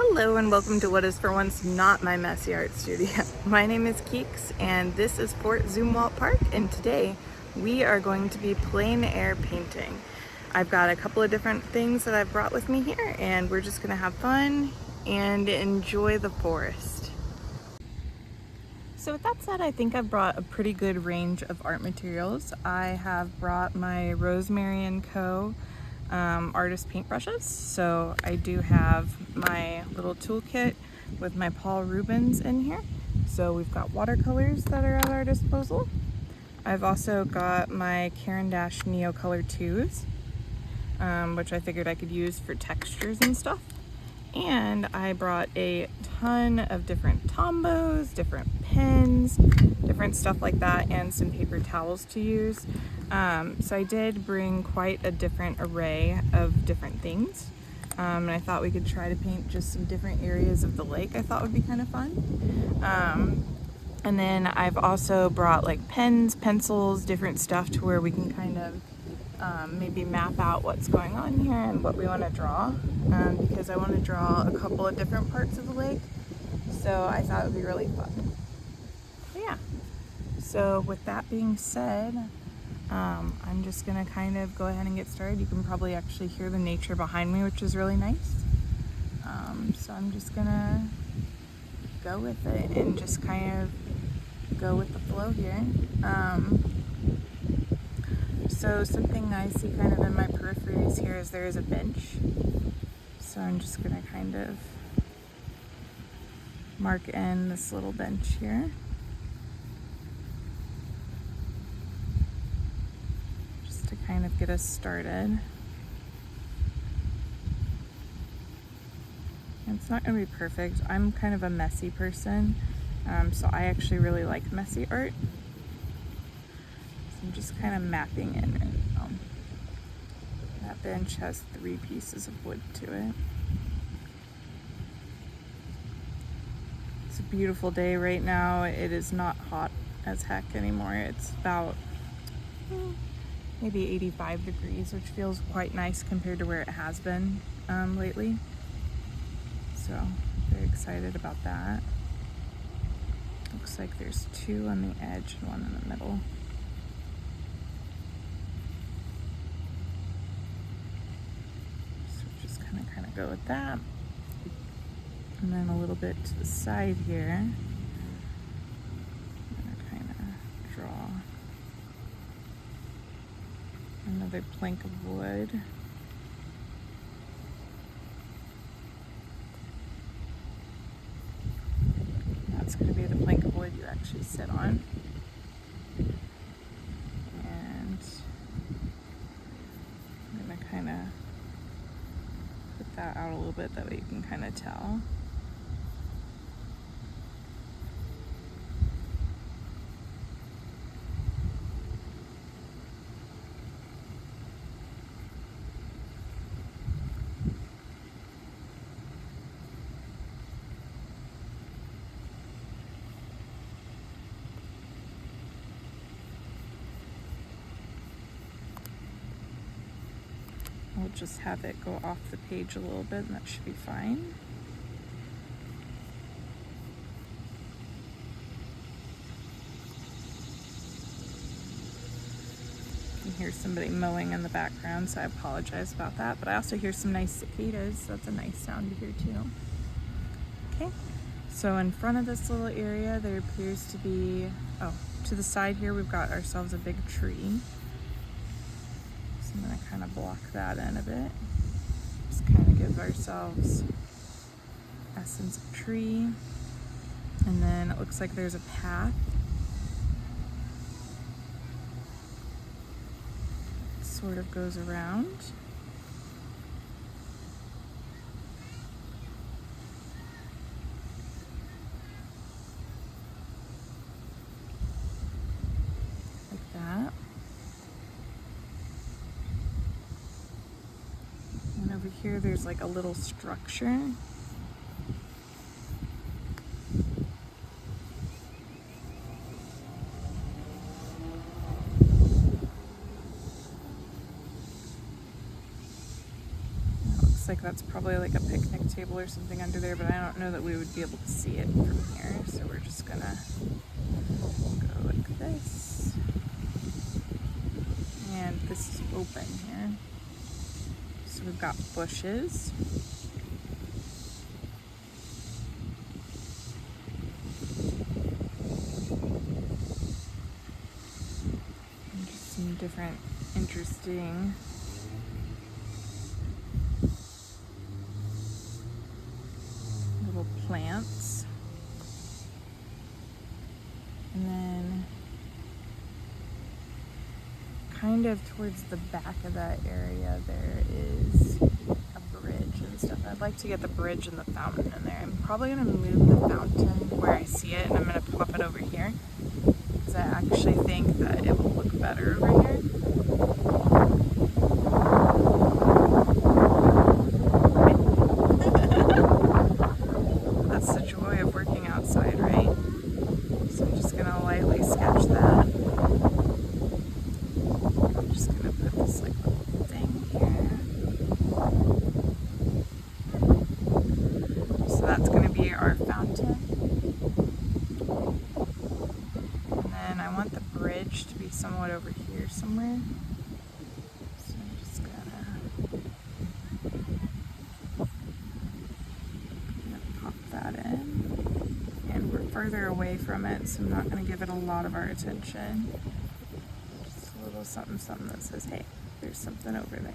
Hello and welcome to what is for once not my messy art studio. My name is Keeks and this is Fort Zumwalt Park, and today we are going to be plein air painting. I've got a couple of different things that I've brought with me here and we're just gonna have fun and enjoy the forest. So with that said, I think I've brought a pretty good range of art materials. I have brought my Rosemary & Co. Artist paintbrushes. So I do have my little toolkit with my Paul Rubens in here. So we've got watercolors that are at our disposal. I've also got my Caran d'Ache Neocolor 2s, which I figured I could use for textures and stuff. And I brought a ton of different Tombos, different pens, different stuff like that, and some paper towels to use. So I did bring quite a different array of different things. And I thought we could try to paint just some different areas of the lake I thought would be kind of fun. And then I've also brought like pens, pencils, different stuff to where we can kind of maybe map out what's going on here and what we want to draw, because I want to draw a couple of different parts of the lake, so I thought it would be really fun. But yeah, so with that being said, I'm just gonna kind of go ahead and get started. You can probably actually hear the nature behind me, which is really nice. So I'm just gonna go with it and just kind of go with the flow here. So something I see kind of in my peripheries here is there is a bench. So I'm just gonna kind of mark in this little bench here. Just to kind of get us started. It's not gonna be perfect. I'm kind of a messy person, so I actually really like messy art. I'm just kind of mapping in right now. That bench has 3 pieces of wood to it. It's a beautiful day right now. It is not hot as heck anymore. It's about maybe 85 degrees, which feels quite nice compared to where it has been lately. So very excited about that. Looks like there's 2 on the edge and 1 in the middle. Kind of go with that, and then a little bit to the side here. I'm gonna kind of draw another plank of wood. That's going to be the plank of wood you actually sit on. And I'm going to kind of that out a little bit, that way you can kind of tell. We'll just have it go off the page a little bit and that should be fine. You can hear somebody mowing in the background, so I apologize about that, but I also hear some nice cicadas, so that's a nice sound to hear too. Okay, so in front of this little area there appears to be, to the side here we've got ourselves a big tree. So I'm going to kind of block that in a bit. Just kind of give ourselves essence of tree. And then it looks like there's a path. It sort of goes around. Like that. And over here there's like a little structure. like that's probably like a picnic table or something under there, but I don't know that we would be able to see it from here. So we're just gonna go like this. And this is open here. So we've got bushes. And just some different interesting little plants. And then kind of towards the back of that area there is a bridge and stuff. I'd like to get the bridge and the fountain in there. I'm probably going to move the fountain where I see it, and I'm going to pop it over here because I actually think that it will look better over here. That's the joy of working outside, right? So I'm just going to lightly sketch that. I'm just going to put this like little thing here. So that's going to be our fountain. And then I want the bridge to be somewhat over here somewhere. So I'm just gonna pop that in. And we're further away from it, so I'm not going to give it a lot of our attention. Just a little something something that says, hey, there's something over there.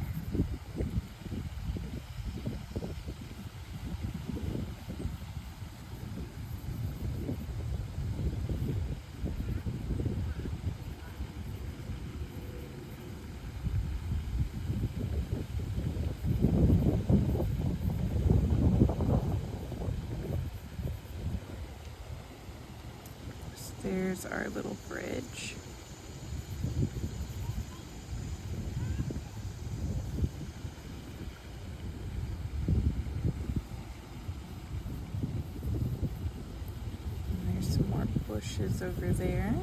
There's our little bridge. And there's some more bushes over there.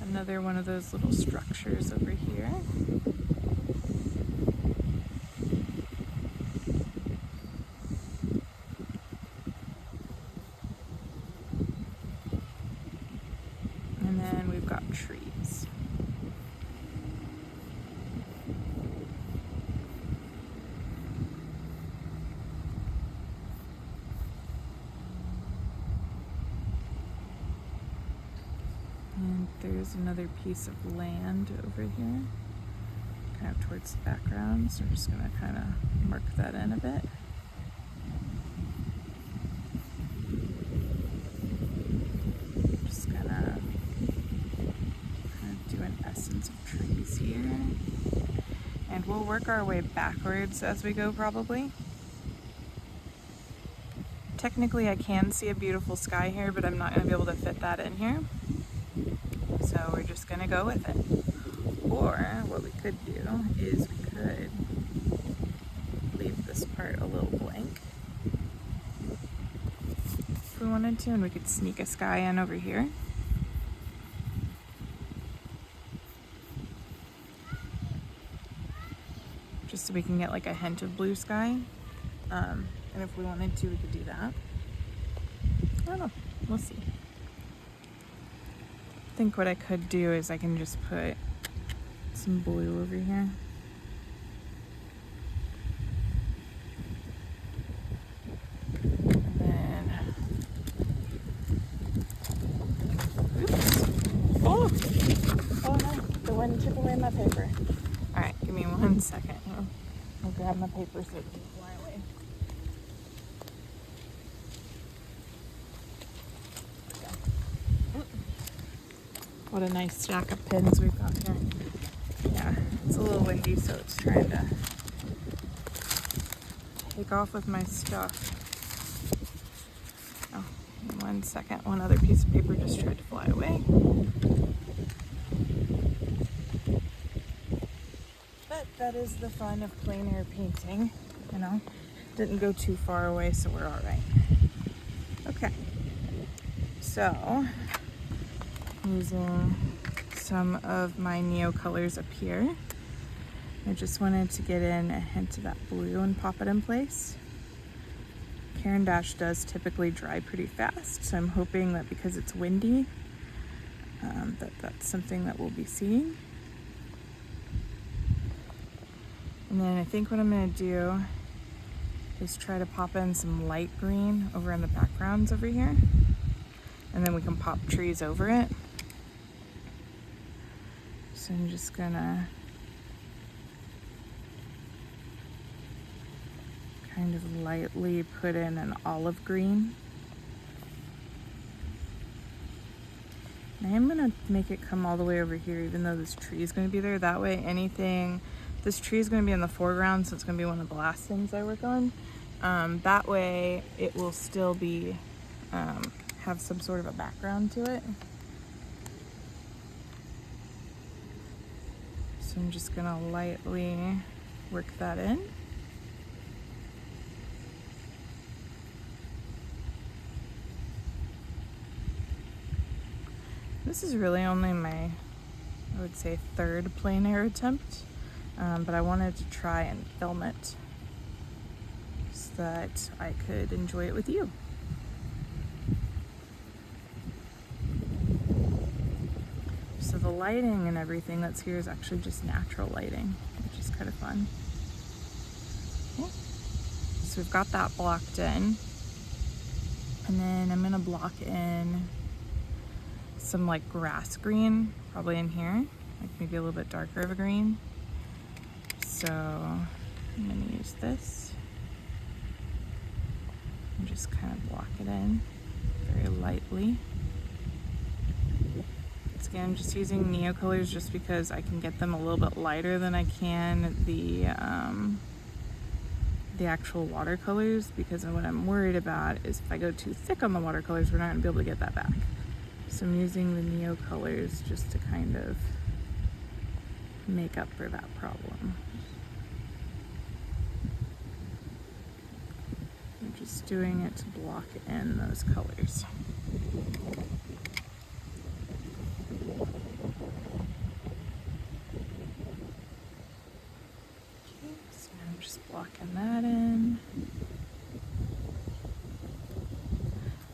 Another one of those little structures over here. And then we've got trees. And there's another piece of land over here, kind of towards the background, so we're just going to kind of mark that in a bit. Just going to kind of do an essence of trees here. And we'll work our way backwards as we go, probably. Technically, I can see a beautiful sky here, but I'm not going to be able to fit that in here. So we're just gonna go with it. Or what we could do is we could leave this part a little blank if we wanted to, and we could sneak a sky in over here. Just so we can get like a hint of blue sky. And if we wanted to, we could do that. I don't know, we'll see. I think what I could do is I can just put some blue over here. And then, oops. Oh no, the wind took away my paper. All right, give me 1 second. I'll grab my paper so it doesn't fly away. What a nice stack of pins we've got here. Yeah, it's a little windy, so it's trying to take off with my stuff. Oh, 1 second, one other piece of paper just tried to fly away. But that is the fun of plein air painting, you know. Didn't go too far away, so we're all right. Okay, so using some of my Neo colors up here, I just wanted to get in a hint of that blue and pop it in place. Caran d'Ache does typically dry pretty fast, so I'm hoping that because it's windy, that's something that we'll be seeing. And then I think what I'm going to do is try to pop in some light green over in the backgrounds over here, and then we can pop trees over it. So I'm just gonna kind of lightly put in an olive green. And I am gonna make it come all the way over here, even though this tree is gonna be there. That way this tree is gonna be in the foreground, so it's gonna be one of the last things I work on. That way it will still be, have some sort of a background to it. So I'm just gonna lightly work that in. This is really only my, I would say, third plein air attempt, but I wanted to try and film it so that I could enjoy it with you. So the lighting and everything that's here is actually just natural lighting, which is kind of fun. Okay. So we've got that blocked in, and then I'm gonna block in some like grass green, probably in here, like maybe a little bit darker of a green. So I'm gonna use this and just kind of block it in very lightly. Once again, I'm just using Neo colors just because I can get them a little bit lighter than I can the actual watercolors, because what I'm worried about is if I go too thick on the watercolors, we're not gonna be able to get that back. So I'm using the Neo colors just to kind of make up for that problem. I'm just doing it to block in those colors. Okay, so I'm just blocking that in.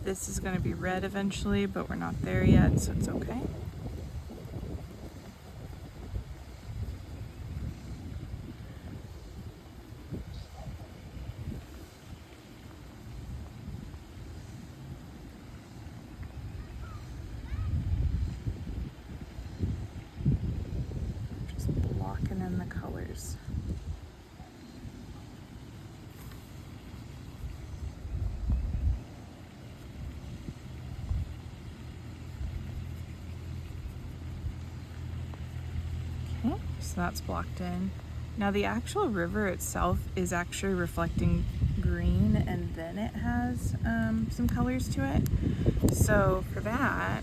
This is going to be red eventually, but we're not there yet, so it's okay. Just blocking in the colors. So that's blocked in. Now the actual river itself is actually reflecting green, and then it has some colors to it. So for that,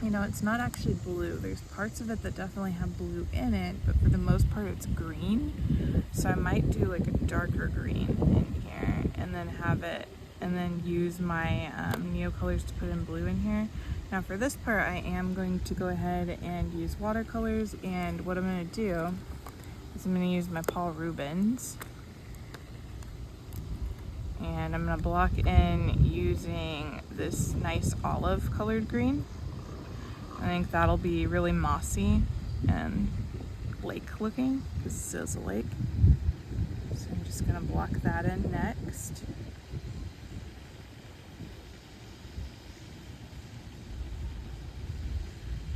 you know, it's not actually blue. There's parts of it that definitely have blue in it, but for the most part it's green. So I might do like a darker green in here, and then have it, and then use my Neo colors to put in blue in here. Now for this part, I am going to go ahead and use watercolors, and what I'm going to do is I'm going to use my Paul Rubens, and I'm going to block in using this nice olive colored green. I think that'll be really mossy and lake looking, because this is a lake. So I'm just going to block that in next.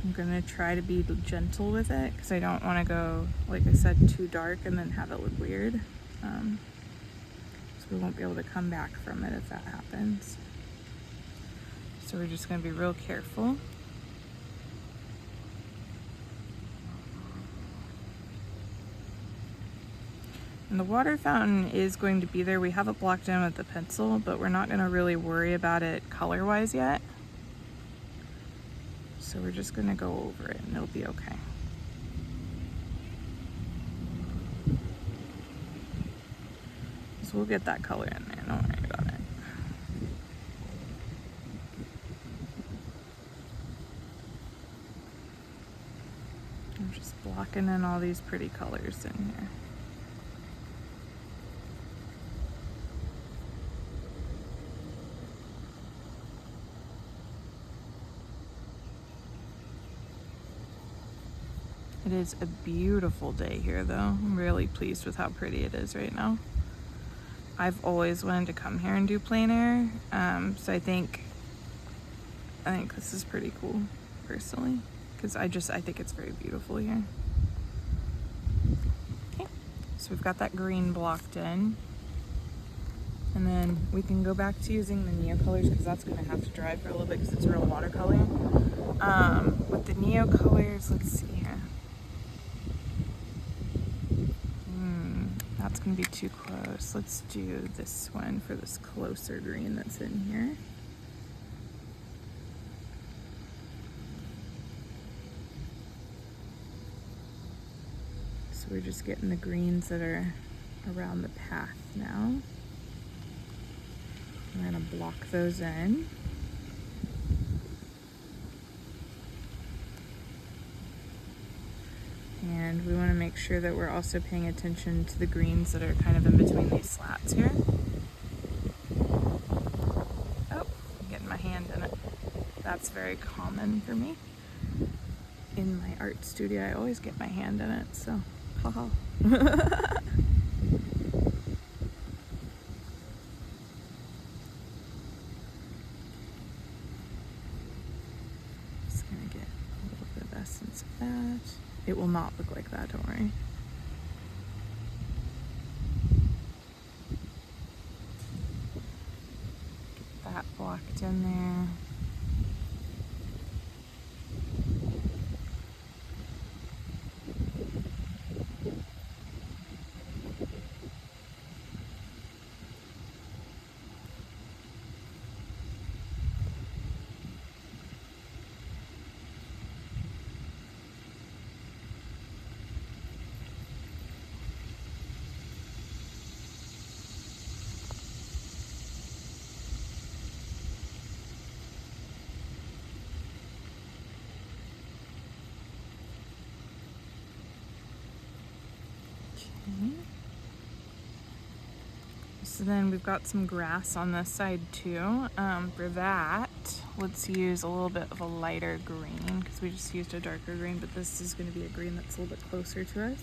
I'm gonna try to be gentle with it because I don't want to go, like I said, too dark and then have it look weird. So we won't be able to come back from it if that happens. So we're just gonna be real careful. And the water fountain is going to be there. We have it blocked in with the pencil, but we're not gonna really worry about it color-wise yet. So we're just gonna go over it and it'll be okay. So we'll get that color in there, don't worry about it. I'm just blocking in all these pretty colors in here. It is a beautiful day here though. I'm really pleased with how pretty it is right now. I've always wanted to come here and do plein air, so I think this is pretty cool personally, because I think it's very beautiful here. Okay, so we've got that green blocked in, and then we can go back to using the neo colors because that's going to have to dry for a little bit because it's real watercolor. With the neo colors, let's see here. That's gonna be too close. Let's do this one for this closer green that's in here. So we're just getting the greens that are around the path now. We're gonna block those in. And we want to make sure that we're also paying attention to the greens that are kind of in between these slats here. Oh, I'm getting my hand in it. That's very common for me. In my art studio, I always get my hand in it, so haha. Just gonna get a little bit of essence of that. It will not look like that, don't worry. Get that blocked in there. So then we've got some grass on this side too. For that, let's use a little bit of a lighter green because we just used a darker green, but this is going to be a green that's a little bit closer to us.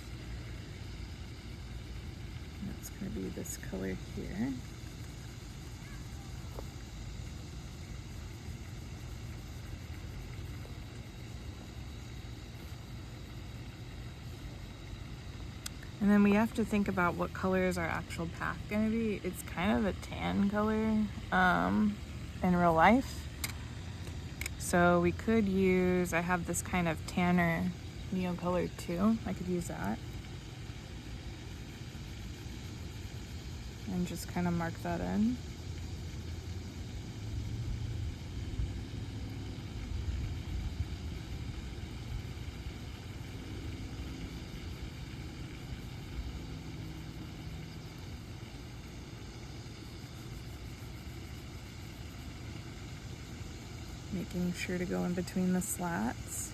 And that's going to be this color here. And then we have to think about what color is our actual path gonna be. It's kind of a tan color in real life. So we could use, I have this kind of tanner neo color too. I could use that. And just kind of mark that in. Making sure to go in between the slats.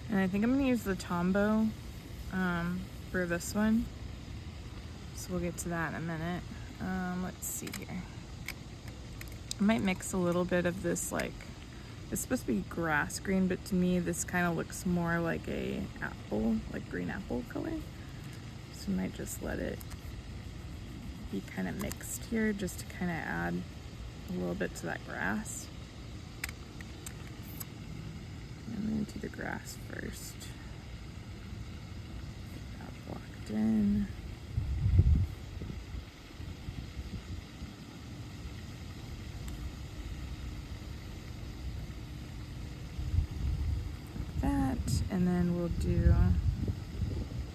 And I think I'm gonna use the Tombow for this one. So we'll get to that in a minute. Let's see here. I might mix a little bit of this, like, it's supposed to be grass green, but to me this kind of looks more like a apple, like green apple color. So I might just let it be kind of mixed here just to kind of add a little bit to that grass. I'm going to do the grass first. Get that blocked in. and then we'll do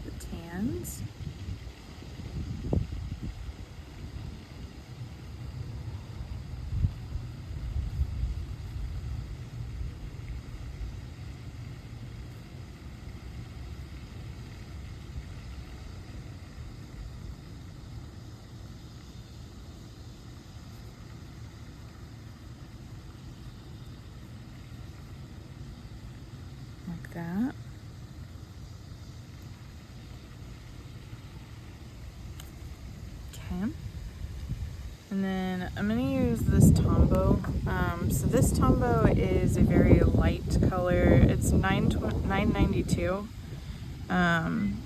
the tans. Like that. Okay. And then I'm going to use this Tombow. So this Tombow is a very light color. It's $9.92. And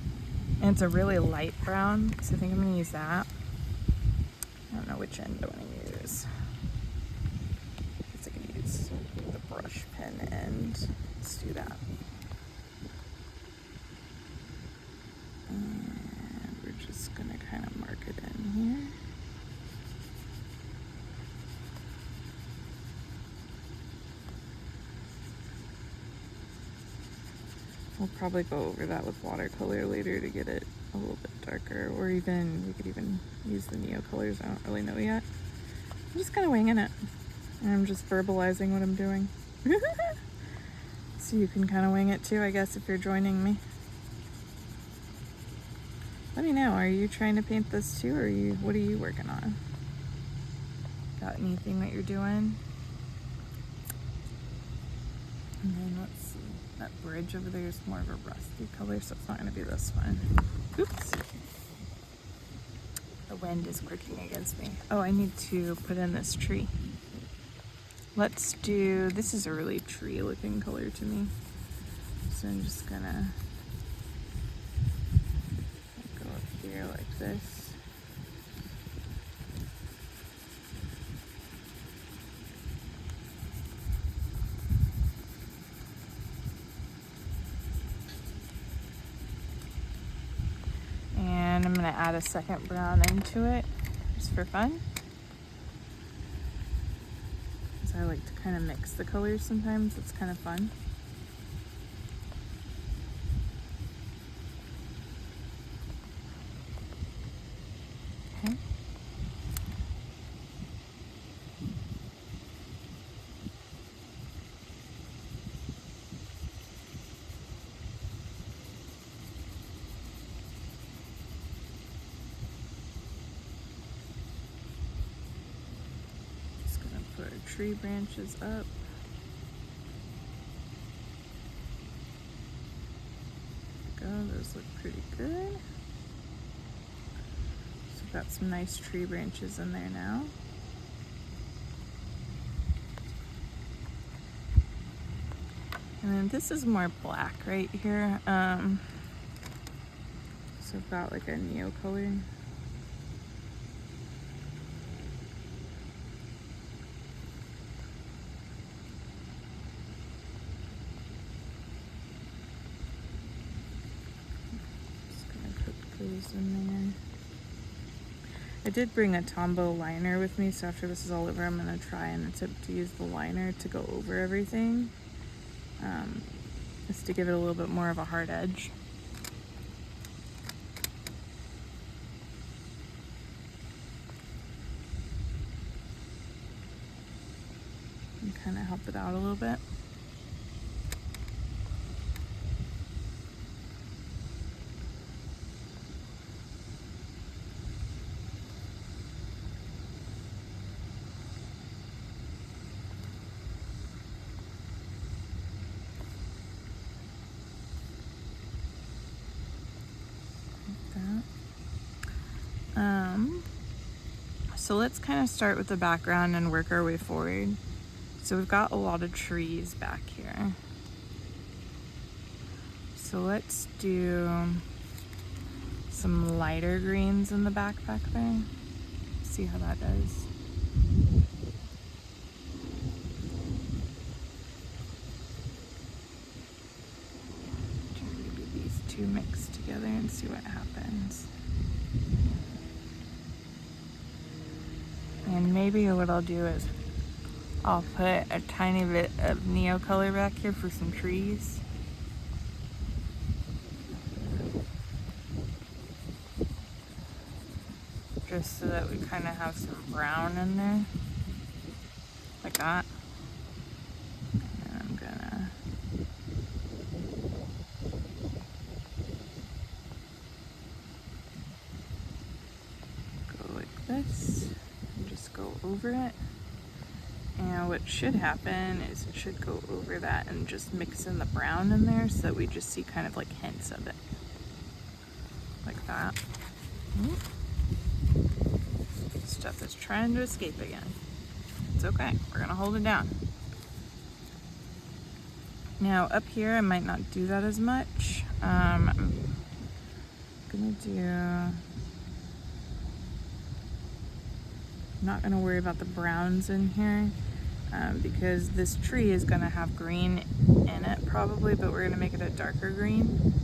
it's a really light brown, so I think I'm going to use that. I don't know which end I want to use. I guess I can use the brush pen end. Let's do that. And we're just going to kind of mark it in here. We'll probably go over that with watercolor later to get it a little bit darker, or even we could even use the neo colors. I don't really know yet. I'm just kind of winging it, and I'm just verbalizing what I'm doing. So you can kind of wing it too, I guess, if you're joining me. Let me know, are you trying to paint this too, or what are you working on? Got anything that you're doing? And then let's see, that bridge over there is more of a rusty color, so it's not going to be this one. Oops. The wind is clicking against me. Oh, I need to put in this tree. Let's do, this is a really tree looking color to me. So I'm just gonna go up here like this. And I'm gonna add a second brown into it, just for fun. Because I like to kind of mix the colors sometimes, it's kind of fun. Okay. Put our tree branches up. There we go, those look pretty good. So we've got some nice tree branches in there now. And then this is more black right here. So we've got like a neo color. In there. I did bring a Tombow liner with me, so after this is all over, I'm going to try and attempt to use the liner to go over everything, just to give it a little bit more of a hard edge. And kind of help it out a little bit. So let's kind of start with the background and work our way forward. So we've got a lot of trees back here. So let's do some lighter greens in the back there. See how that does. Try to get these two mixed together and see what happens. And maybe what I'll do is I'll put a tiny bit of neo color back here for some trees. just so that we kind of have some brown in there, like that. And I'm gonna go like this and just go over it. And what should happen is it should go over that and just mix in the brown in there so that we just see kind of like hints of it. Like that. Stuff is trying to escape again. It's okay, we're gonna hold it down. Now up here I might not do that as much. I'm gonna do, I'm not gonna worry about the browns in here because this tree is gonna have green in it probably, but we're gonna make it a darker green.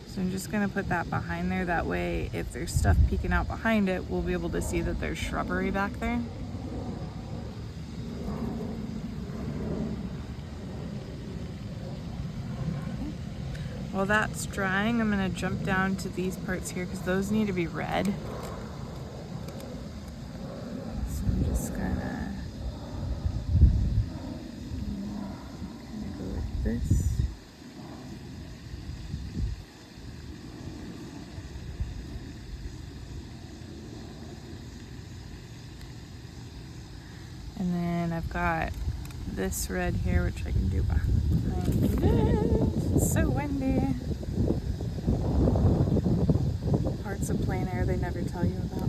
So I'm just gonna put that behind there. That way, if there's stuff peeking out behind it, we'll be able to see that there's shrubbery back there. While that's drying, I'm gonna jump down to these parts here because those need to be red. So I'm just gonna go like this. And then I've got this red here, which I can do behind this. It's so windy. Parts of plein air they never tell you about.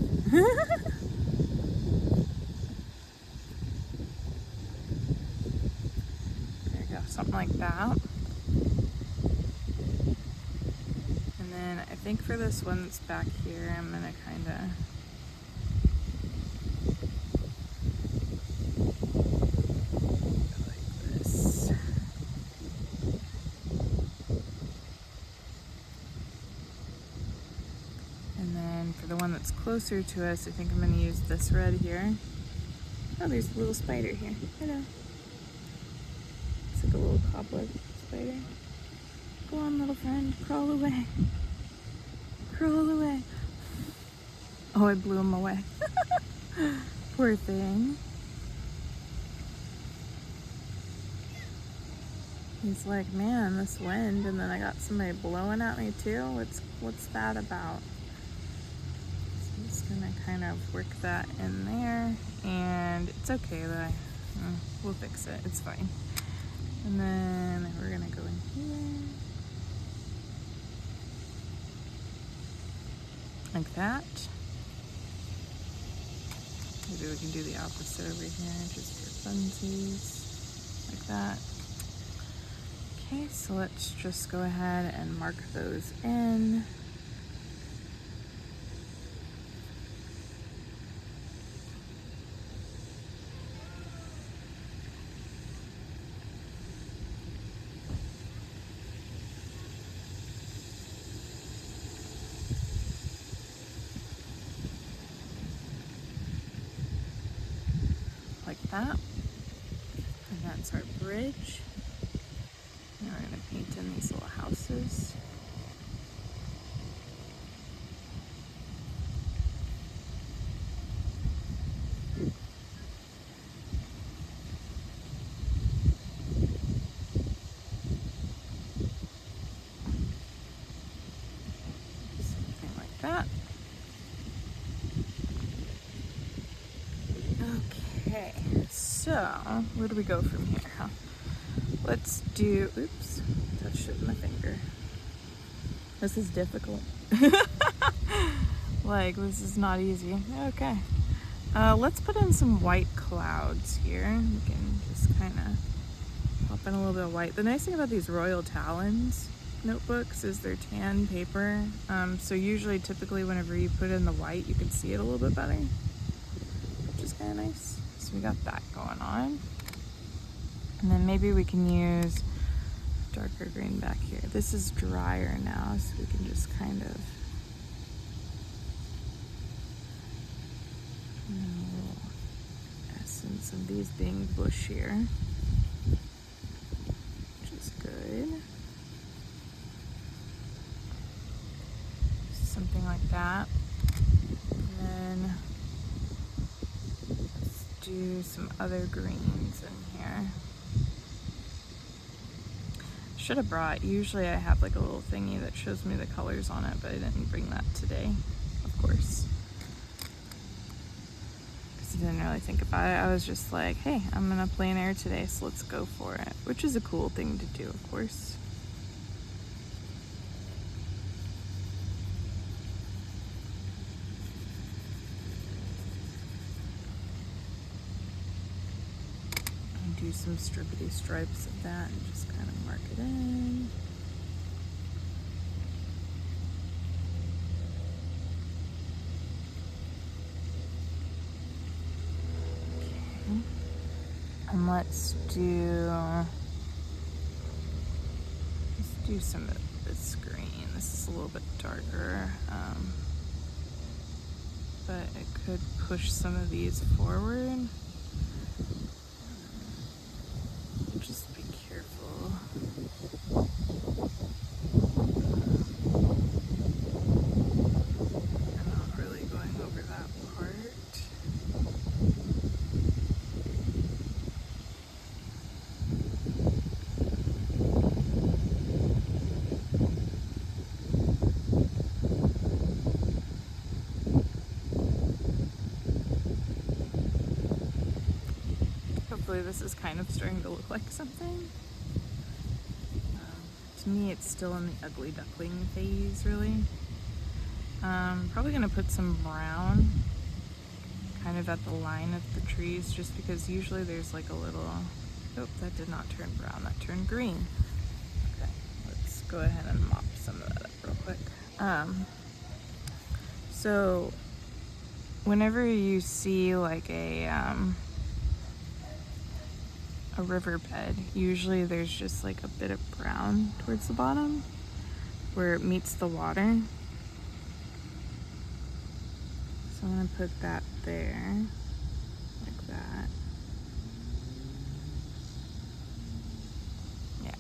There you go, something like that. And then I think for this one that's back here, I'm gonna kinda that's closer to us, I think I'm going to use this red here. Oh, there's a little spider here. Hello. It's like a little cobweb spider. Go on, little friend. Crawl away. Crawl away. Oh, I blew him away. Poor thing. He's like, man, this wind, and then I got somebody blowing at me too. What's that about? I'm just gonna kind of work that in there, and it's okay that we'll fix it, it's fine. And then we're gonna go in here, like that. Maybe we can do the opposite over here, just for funsies, like that. Okay, so let's just go ahead and mark those in. Like that. And that's our bridge. Now we're going to paint in these little houses. Something like that. Okay, so where do we go from here? Huh? Let's do, oops, touched it with my finger. This is difficult. Like, this is not easy. Okay. Let's put in some white clouds here. We can just kind of pop in a little bit of white. The nice thing about these Royal Talons notebooks is they're tan paper. So usually, typically, whenever you put in the white, you can see it a little bit better, which is kind of nice. So we got that going on. And then maybe we can use darker green back here. This is drier now, so we can just kind of a little essence of these being bushier, which is good. Something like that. do some other greens in here. Should have brought, usually I have like a little thingy that shows me the colors on it, but I didn't bring that today, of course. Because I didn't really think about it. I was just like, hey, I'm gonna plein air today, so let's go for it. Which is a cool thing to do, of course. Do some strippity stripes of that and just kind of mark it in. Okay. And let's do some of this green. This is a little bit darker, but it could push some of these forward. Just be careful. I'm not really going over that part. Hopefully this is kind of starting to look like something. To me, it's still in the ugly duckling phase, really. Probably gonna put some brown kind of at the line of the trees, just because usually there's like a little, oh, that did not turn brown, that turned green. Okay, let's go ahead and mop some of that up real quick. So whenever you see like a riverbed, usually there's just like a bit of brown towards the bottom where it meets the water. So I'm gonna put that there, like that. Yeah.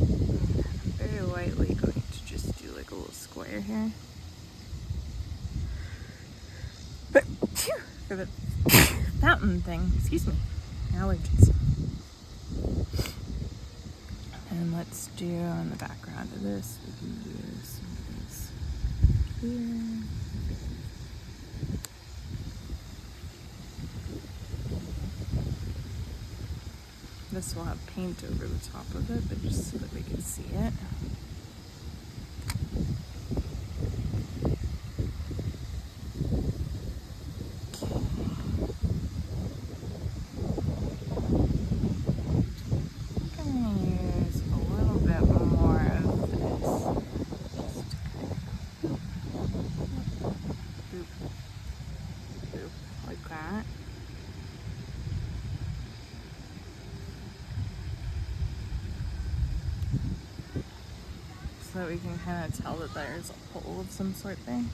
I'm very lightly going to just do like a little square here. For the fountain thing, excuse me, allergies. And let's do in the background of this, we can do some of this here. This will have paint over the top of it, but just so that we can see it. So that we can kind of tell that there's a hole of some sort there.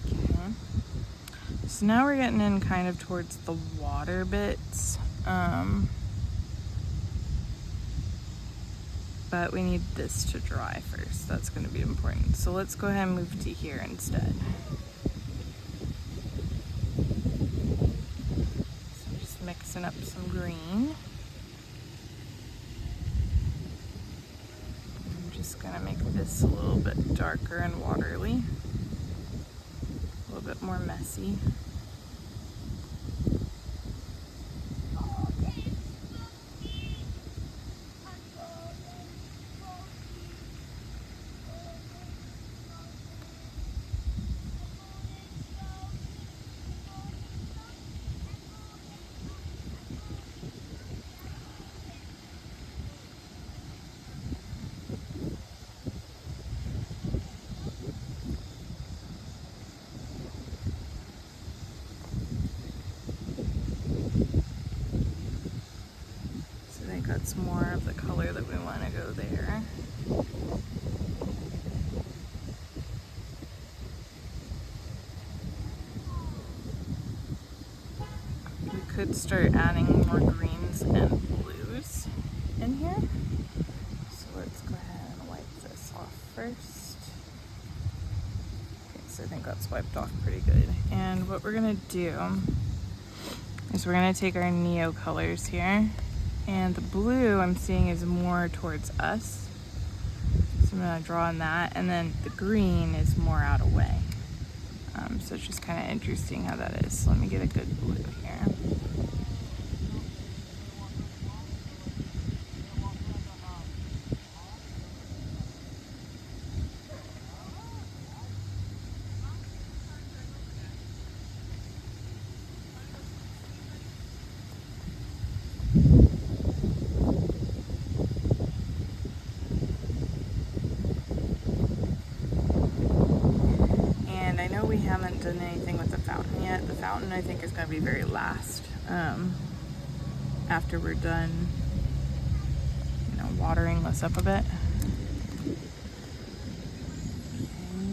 Okay. So now we're getting in kind of towards the water bits. But we need this to dry first. That's going to be important. So let's go ahead and move to here instead. So I'm just mixing up some green. Gonna make this a little bit darker and watery, a little bit more messy. That's more of the color that we want to go there. We could start adding more greens and blues in here. So first. Okay, so I think that's wiped off pretty good. And what we're gonna do is we're gonna take our Neo colors here, and the blue I'm seeing is more towards us. So I'm gonna draw on that, and then the green is more out away. So it's just kind of interesting how that is. So let me get a good blue here. We haven't done anything with the fountain yet. The fountain I think is going to be very last, after we're done, watering this up a bit. Okay,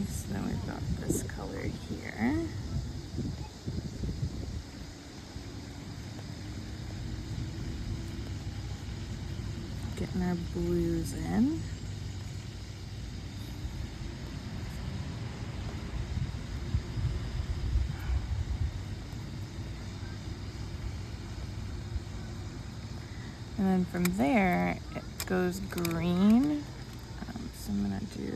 so then we've got this color here. Getting our blues in. And then from there, it goes green. So I'm gonna do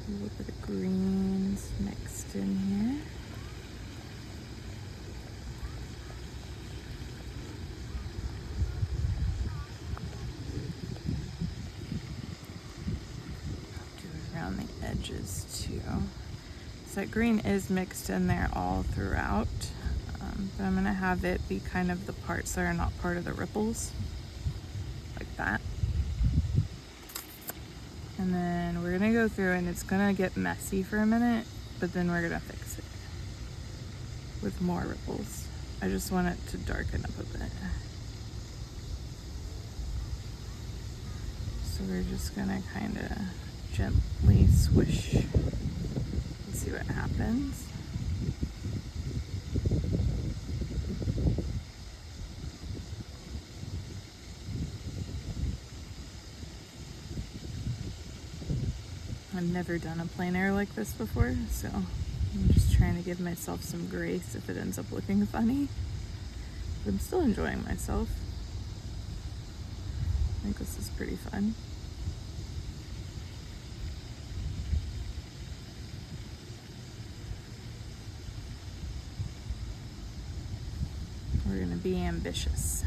a little bit of greens mixed in here. Do it around the edges too. So that green is mixed in there all throughout. But I'm gonna have it be kind of the parts that are not part of the ripples, like that. And then we're gonna go through, and it's gonna get messy for a minute, but then we're gonna fix it with more ripples. I just want it to darken up a bit. So we're just gonna kind of gently swish and see what happens. I've never done a plein air like this before, so I'm just trying to give myself some grace if it ends up looking funny. But I'm still enjoying myself. I think this is pretty fun. We're gonna be ambitious.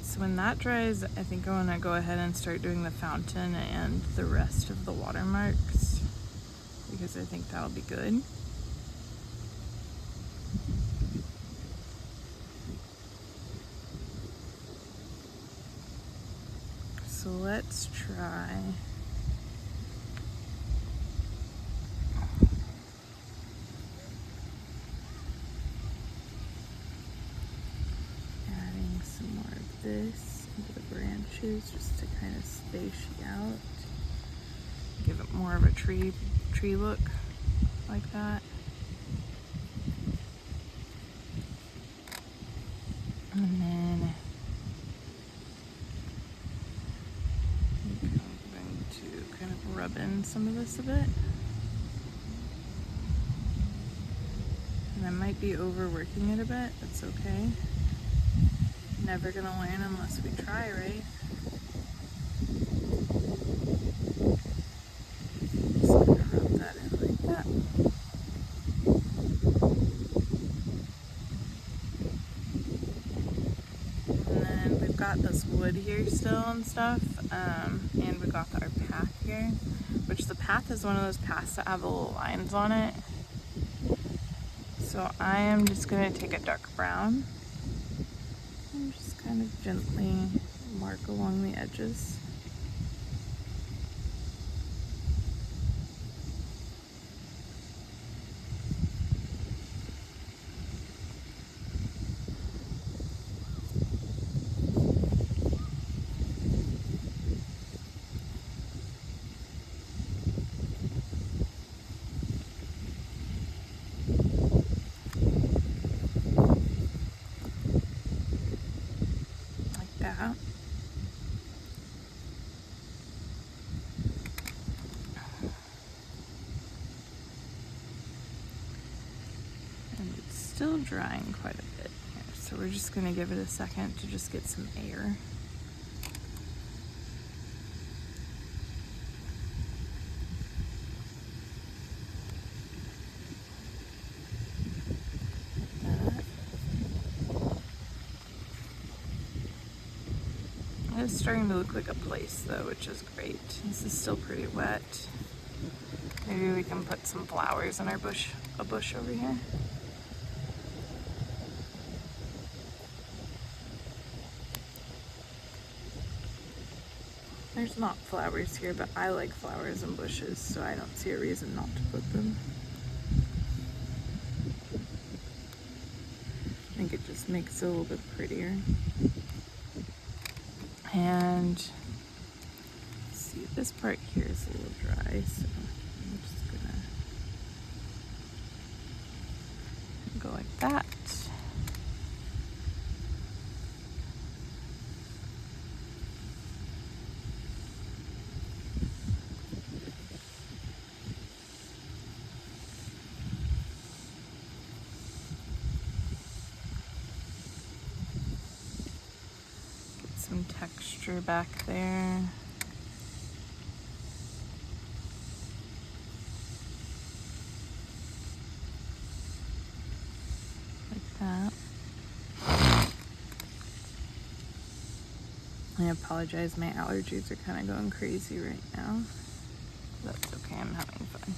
So when that dries, I think I want to go ahead and start doing the fountain and the rest of the watermarks, because I think that'll be good. So let's try this into the branches just to kind of space out, give it more of a tree look like that. And then I'm going to kind of rub in some of this a bit. And I might be overworking it a bit, that's okay. Never gonna learn unless we try, right? Just gonna rub that in like that. And then we've got this wood here still and stuff, and we got our path here, which the path is one of those paths that have the little lines on it. So I am just gonna take a dark brown and just kind of gently mark along the edges. still drying quite a bit here, so we're just gonna give it a second to just get some air. It's starting to look like a place though, which is great. This is still pretty wet. Maybe we can put some flowers in our bush, a bush over here. There's not flowers here, but I like flowers and bushes, so I don't see a reason not to put them. I think it just makes it a little bit prettier. And see, this part here is a little dry, so I'm just gonna go like that. Some texture back there. Like that. I apologize, my allergies are kind of going crazy right now. That's okay, I'm having fun.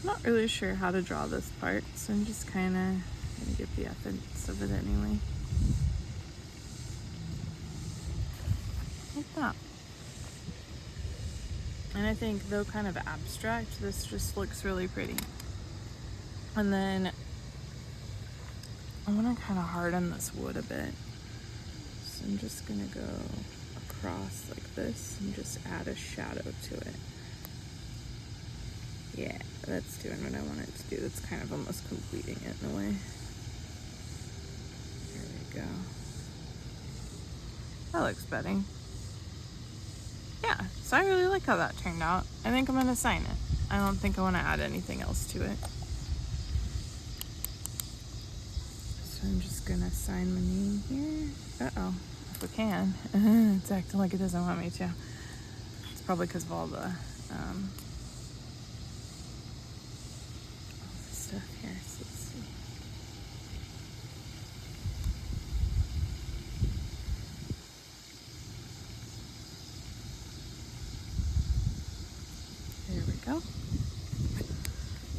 Not really sure how to draw this part, so I'm just kind of gonna get the essence of it anyway. Like that. And I think, though kind of abstract, this just looks really pretty. And then I want to kind of harden this wood a bit. So I'm just gonna go across like this and just add a shadow to it. Yeah, that's doing what I want it to do. That's kind of almost completing it in a way. There we go. That looks better. Yeah, so I really like how that turned out. I think I'm gonna sign it. I don't think I want to add anything else to it. So I'm just gonna sign my name here. Uh-oh, if we can. It's acting like it doesn't want me to. It's probably because of all the stuff here, so let's see. There we go.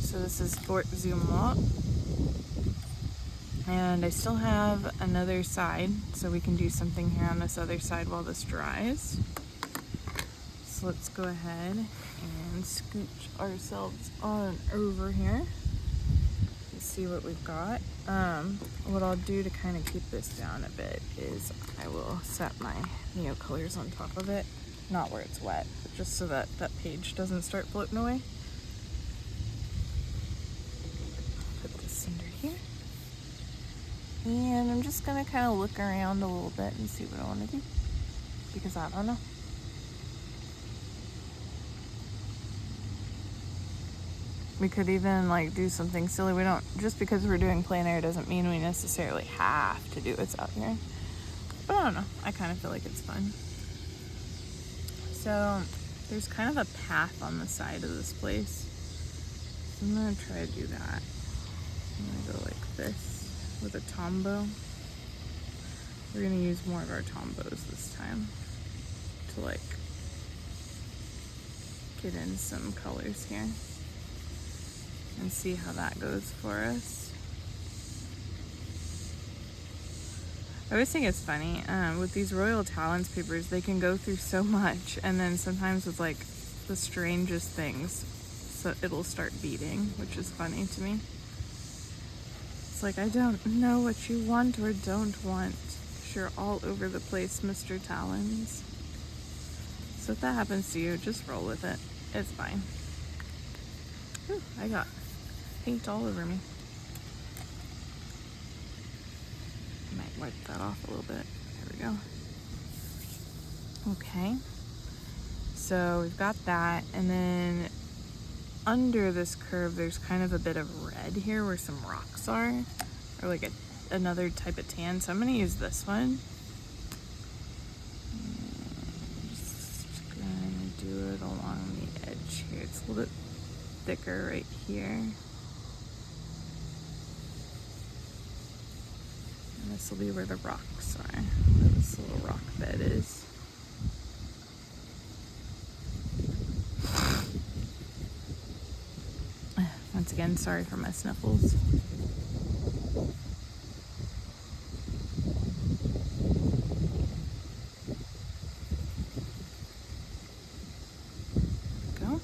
So this is Fort Zumwalt. And I still have another side, so we can do something here on this other side while this dries. So let's go ahead and scooch ourselves on over here. See what we've got. What I'll do to kind of keep this down a bit is I will set my Neo colors on top of it, not where it's wet, but just so that that page doesn't start floating away. Put this under here. And I'm just gonna kind of look around a little bit and see what I want to do, because I don't know. We could even like do something silly. We don't, just because we're doing plein air doesn't mean we necessarily have to do what's out here. But I don't know, I kind of feel like it's fun. So there's kind of a path on the side of this place. So I'm gonna try to do that. I'm gonna go like this with a tombow. We're gonna use more of our tombows this time to like get in some colors here and see how that goes for us. I always think it's funny, with these Royal Talons papers, they can go through so much, and then sometimes with like the strangest things, so it'll start beating, which is funny to me. It's like, I don't know what you want or don't want. You're all over the place, Mr. Talons. So if that happens to you, just roll with it. It's fine. Ooh, I got paint all over me. Might wipe that off a little bit. There we go. Okay. So we've got that, and then under this curve there's kind of a bit of red here where some rocks are, or like another type of tan, so I'm going to use this one. Just going to do it along the edge here. It's a little bit thicker right here. And this will be where the rocks are, where this little rock bed is. Once again, sorry for my sniffles. Go.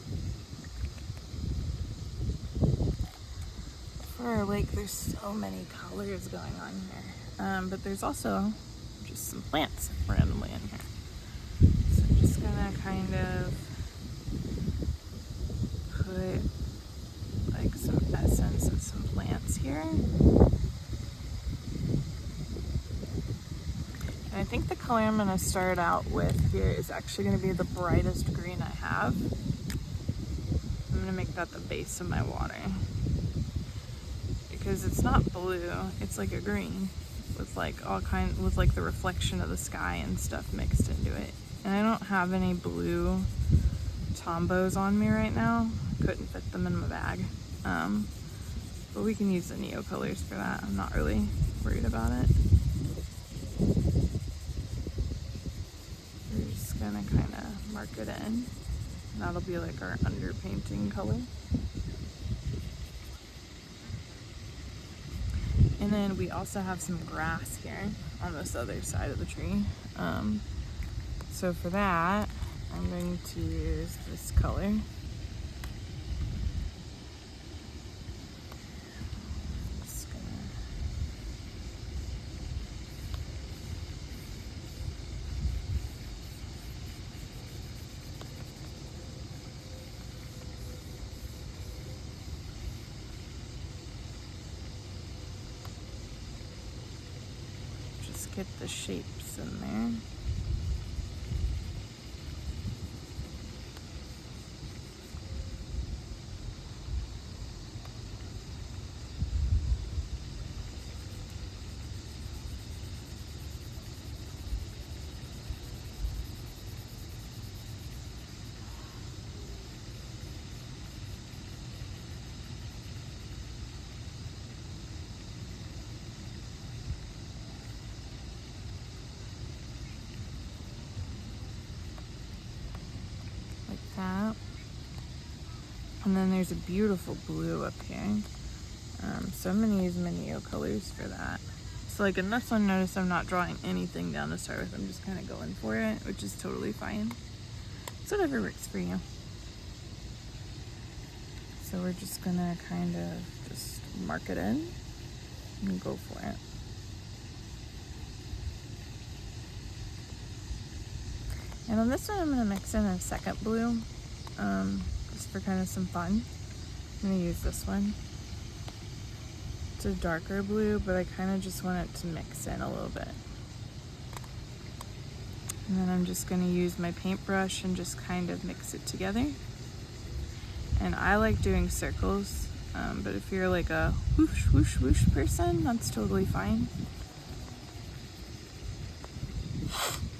For our lake, there's so many colors going on here. But there's also just some plants randomly in here. So I'm just gonna kind of put like some essence and some plants here. And I think the color I'm gonna start out with here is actually gonna be the brightest green I have. I'm gonna make that the base of my water. Because it's not blue, it's like a green with like with like the reflection of the sky and stuff mixed into it. And I don't have any blue tombos on me right now. Couldn't fit them in my bag. But we can use the Neo colors for that. I'm not really worried about it. We're just gonna kind of mark it in. And that'll be like our underpainting color. And then we also have some grass here on this other side of the tree. So for that, I'm going to use this color. Get the shapes in there. That. And then there's a beautiful blue up here. So I'm gonna use my Neo colors for that. So like in this one, notice I'm not drawing anything down to start with. I'm just kind of going for it, which is totally fine. So whatever works for you. So we're just gonna kind of just mark it in and go for it. And on this one, I'm going to mix in a second blue, just for kind of some fun. I'm going to use this one. It's a darker blue, but I kind of just want it to mix in a little bit. And then I'm just going to use my paintbrush and just kind of mix it together. And I like doing circles, but if you're like a whoosh, whoosh, whoosh person, that's totally fine.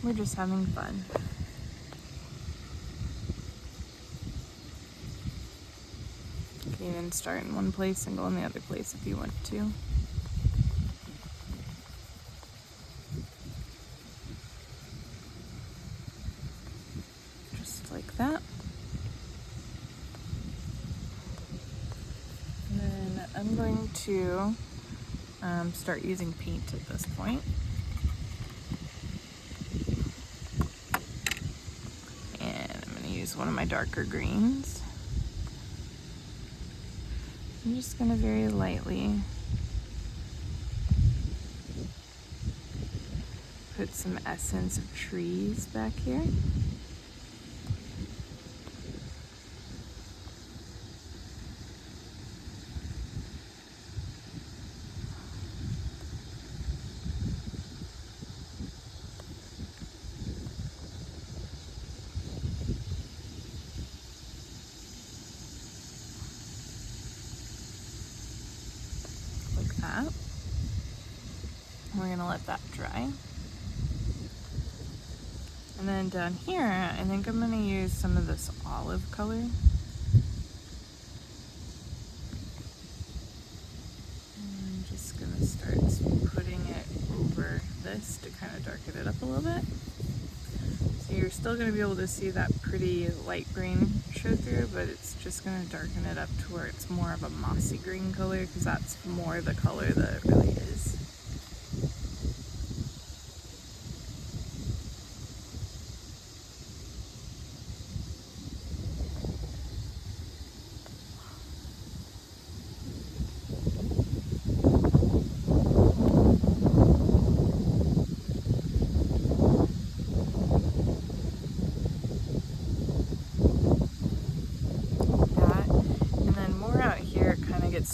We're just having fun. You can even start in one place and go in the other place if you want to. Just like that. And then I'm going to start using paint at this point. And I'm going to use one of my darker greens. I'm just going to very lightly put some essence of trees back here. let that dry. And then down here, I think I'm gonna use some of this olive color. And I'm just gonna start putting it over this to kind of darken it up a little bit. So you're still gonna be able to see that pretty light green show through, but it's just gonna darken it up to where it's more of a mossy green color, because that's more the color that it really is.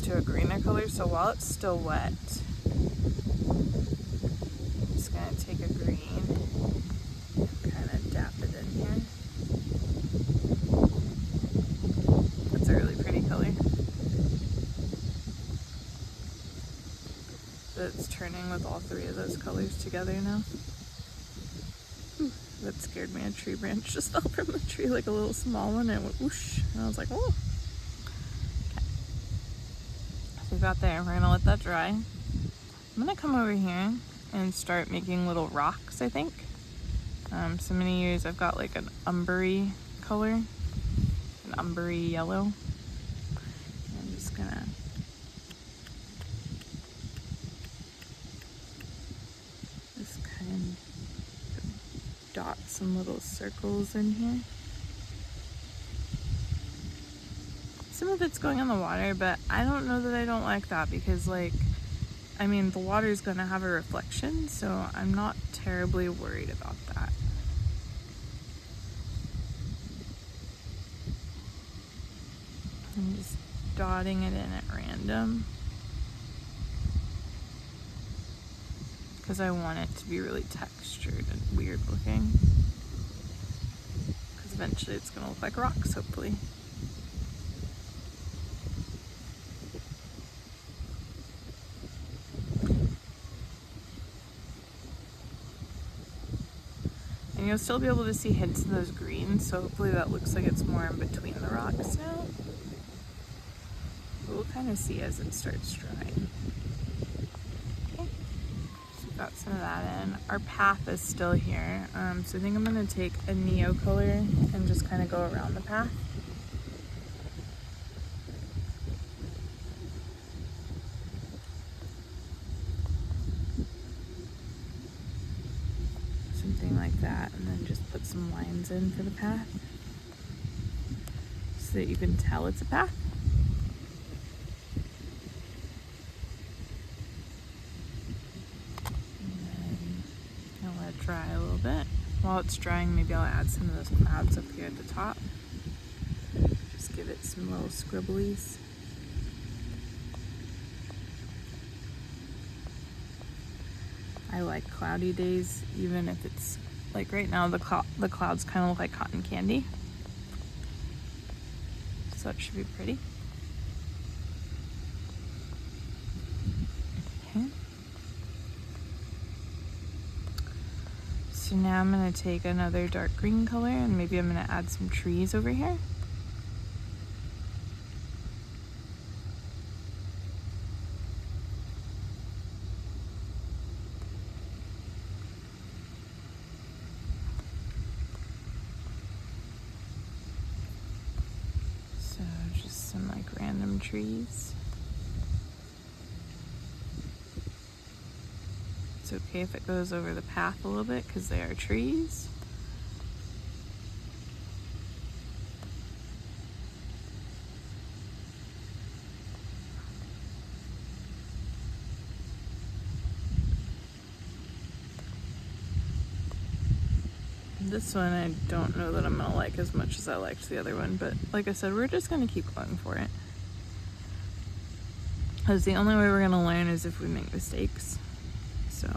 To a greener color, so while it's still wet, I'm just going to take a green and kind of dap it in here. That's a really pretty color. So it's turning with all three of those colors together now. Ooh, that scared me. A tree branch just fell from the tree, like a little small one, and it went whoosh, and I was like, oh. We've got there. We're gonna let that dry. I'm gonna come over here and start making little rocks, I think. So I'm gonna use, I've got like an umbery color, an umbery yellow. I'm just gonna kind of dot some little circles in here. Some of it's going in the water, but I don't know that I don't like that, because like, I mean, the water is going to have a reflection, so I'm not terribly worried about that. I'm just dotting it in at random, because I want it to be really textured and weird looking, because eventually it's going to look like rocks, hopefully. And you'll still be able to see hints of those greens, so hopefully that looks like it's more in between the rocks now. But we'll kind of see as it starts drying. Okay, so we've got some of that in. Our path is still here, so I think I'm going to take a neo color and just kind of go around the path. Something like that, and then just put some lines in for the path so that you can tell it's a path. And then I'll let it dry a little bit. While it's drying, maybe I'll add some of those clouds up here at the top. Just give it some little scribblies. I like cloudy days, even if it's like right now the clouds kind of look like cotton candy. So it should be pretty. Okay. So now I'm going to take another dark green color, and maybe I'm going to add some trees over here. Some like random trees. It's okay if it goes over the path a little bit, because they are trees. This one I don't know that I'm gonna like as much as I liked the other one, but like I said, we're just gonna keep going for it. Because the only way we're gonna learn is if we make mistakes. So,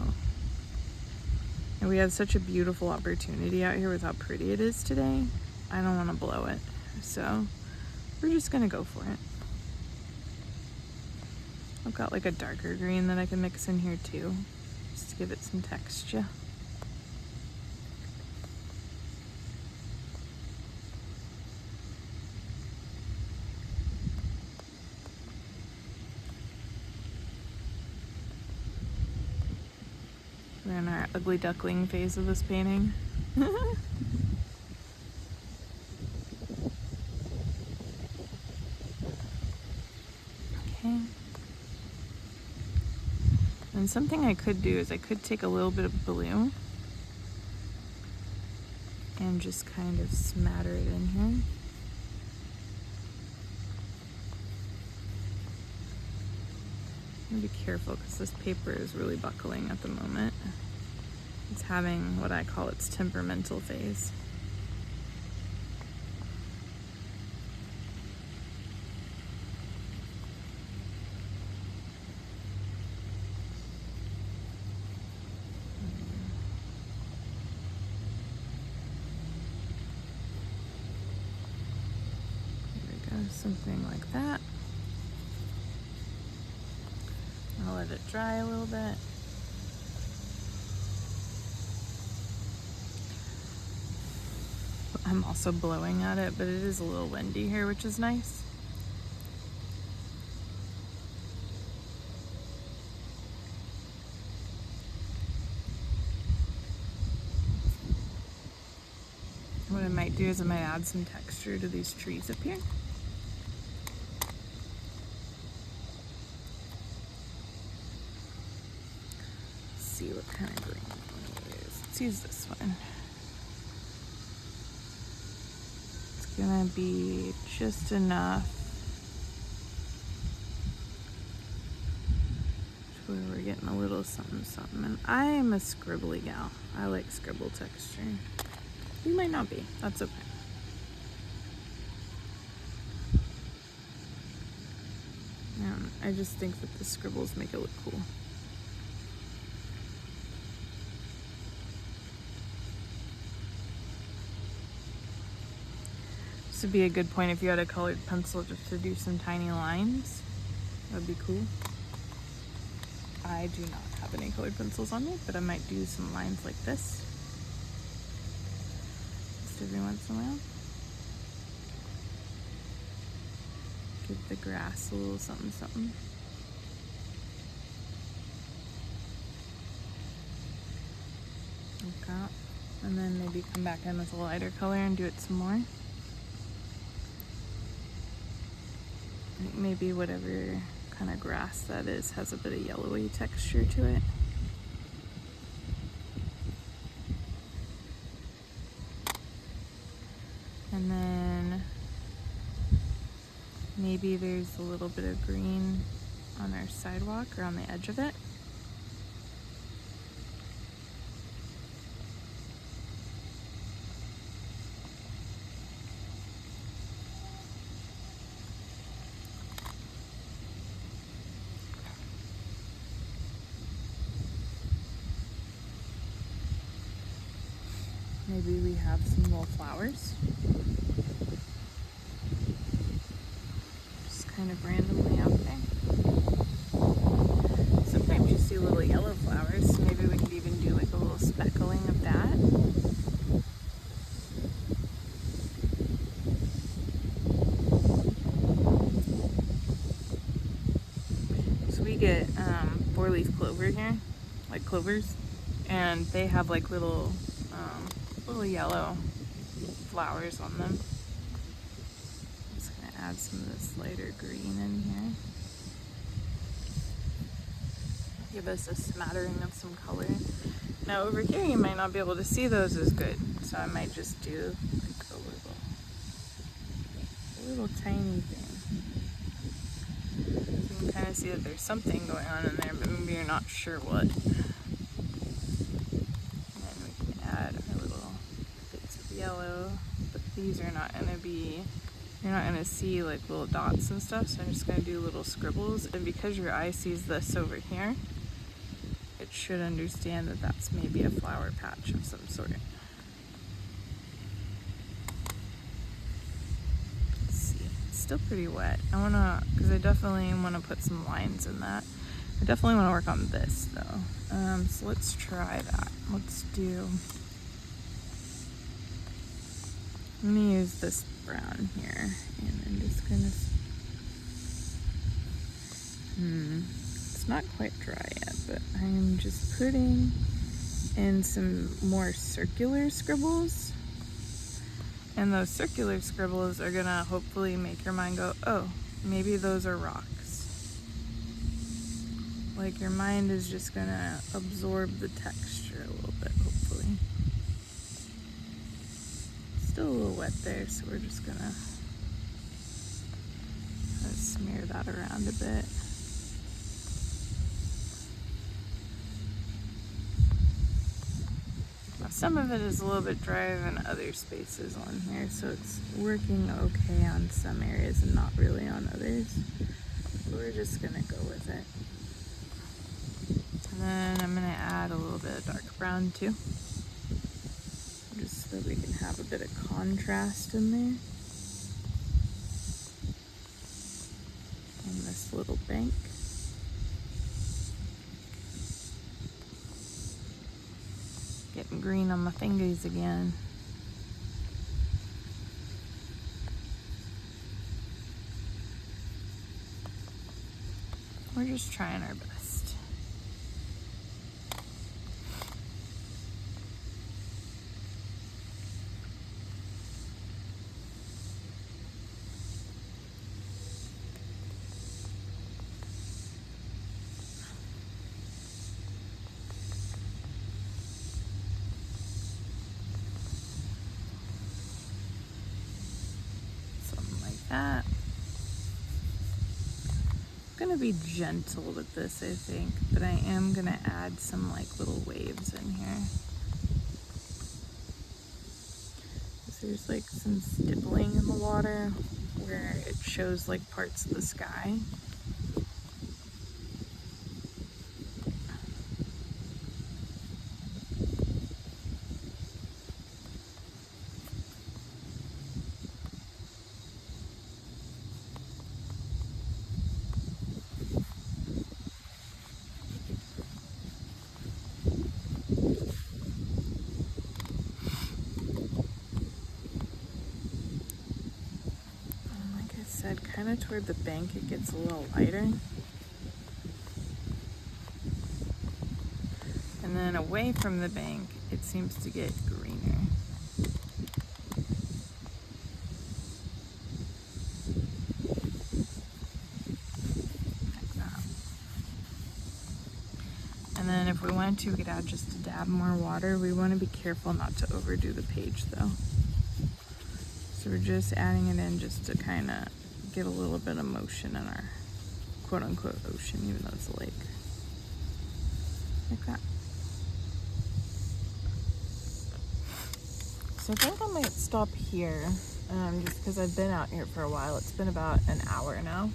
and we have such a beautiful opportunity out here with how pretty it is today. I don't wanna blow it. So, we're just gonna go for it. I've got like a darker green that I can mix in here too. just to give it some texture. We're in our ugly duckling phase of this painting. Okay. And something I could do is I could take a little bit of blue and just kind of smatter it in here. I'm gonna be careful because this paper is really buckling at the moment. It's having what I call its temperamental phase. Something like that. I'll let it dry a little bit. I'm also blowing at it, but it is a little windy here, which is nice. What I might do is I might add some texture to these trees up here. See what kind of green one it is. Let's use this one. It's gonna be just enough to where we're getting a little something something. And I am a scribbly gal. I like scribble texture. You might not be. That's okay. I just think that the scribbles make it look cool. This would be a good point if you had a colored pencil just to do some tiny lines. That would be cool. I do not have any colored pencils on me, but I might do some lines like this just every once in a while. Give the grass a little something something. Like that. And then maybe come back in with a lighter color and do it some more. I think maybe whatever kind of grass that is has a bit of yellowy texture to it. And then maybe there's a little bit of green on our sidewalk or on the edge of it. Maybe we have some little flowers. Just kind of randomly out there. Sometimes you see little yellow flowers, so maybe we could even do like a little speckling of that. So we get 4-leaf clover here, like clovers, and they have like little yellow flowers on them. I'm just gonna add some of this lighter green in here. Give us a smattering of some color. Now over here you might not be able to see those as good, so I might just do like a little tiny thing. You can kind of see that there's something going on in there, but maybe you're not sure what. Yellow, but these are not gonna be, you're not gonna see like little dots and stuff, so I'm just gonna do little scribbles. And because your eye sees this over here, it should understand that that's maybe a flower patch of some sort. Let's see, it's still pretty wet. Because I definitely want to put some lines in that. I definitely want to work on this though. So let's try that. I'm gonna use this brown here, and I'm just gonna, it's not quite dry yet, but I'm just putting in some more circular scribbles. And those circular scribbles are gonna hopefully make your mind go, oh, maybe those are rocks. Like your mind is just gonna absorb the texture a little bit, hopefully. Still a little wet there, so we're just gonna smear that around a bit. Now, some of it is a little bit drier than other spaces on here, so it's working okay on some areas and not really on others. So we're just gonna go with it. And then I'm gonna add a little bit of dark brown too, just so that we can have a bit of contrast in there. On this little bank. Getting green on my fingers again. We're just trying our best. That. I'm gonna be gentle with this, I think, but I am gonna add some like little waves in here. So there's like some stippling in the water where it shows like parts of the sky. Said kind of toward the bank it gets a little lighter, and then away from the bank it seems to get greener. Like that. And then if we wanted to, we could add just a dab more water. We want to be careful not to overdo the page though, so we're just adding it in just to kind of get a little bit of motion in our quote-unquote ocean, even though it's a lake. Like that. So I think I might stop here, just because I've been out here for a while. It's been about an hour now.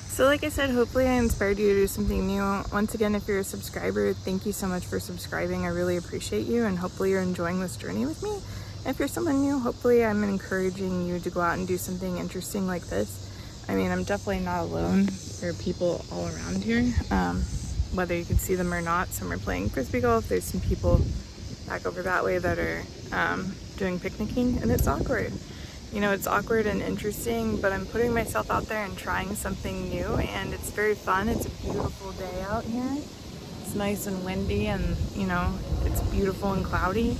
So like I said, hopefully I inspired you to do something new. Once again, if you're a subscriber, thank you so much for subscribing. I really appreciate you, and hopefully you're enjoying this journey with me. If you're someone new, hopefully I'm encouraging you to go out and do something interesting like this. I mean, I'm definitely not alone. There are people all around here, whether you can see them or not. Some are playing frisbee golf. There's some people back over that way that are doing picnicking, and it's awkward. You know, it's awkward and interesting, but I'm putting myself out there and trying something new, and it's very fun. It's a beautiful day out here. It's nice and windy, and you know, it's beautiful and cloudy.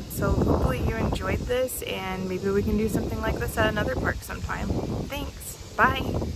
So hopefully you enjoyed this, and maybe we can do something like this at another park sometime. Thanks. Bye.